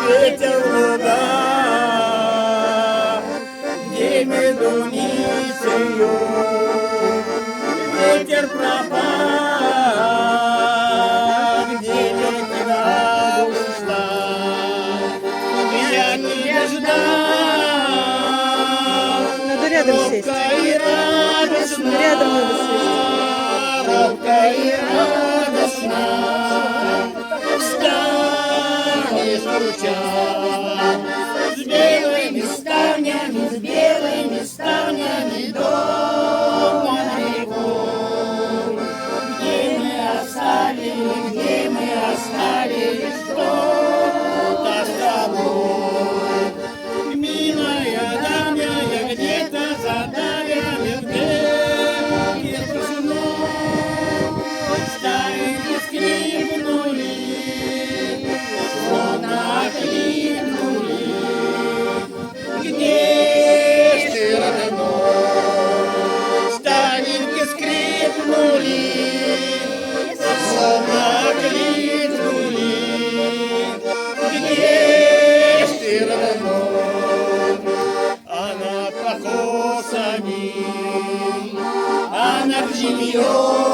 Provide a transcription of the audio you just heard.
ветер в луга, где медуницею, ветер пропал, где ветра ушла, я тебя ждал. Надо рядом сесть. Робко и радостно, Рядом надо сесть. робко и радостно, встали стучат с белыми ставнями дом на берегу. Где мы оставили что-то с тобой, милая давняя, где-то за давями, где ставили скрипнули, словно окликнули. Где ж ты, родной? Ставинки скрипнули, словно окликнули. Где ж ты, родной? А над покосами, а над жильем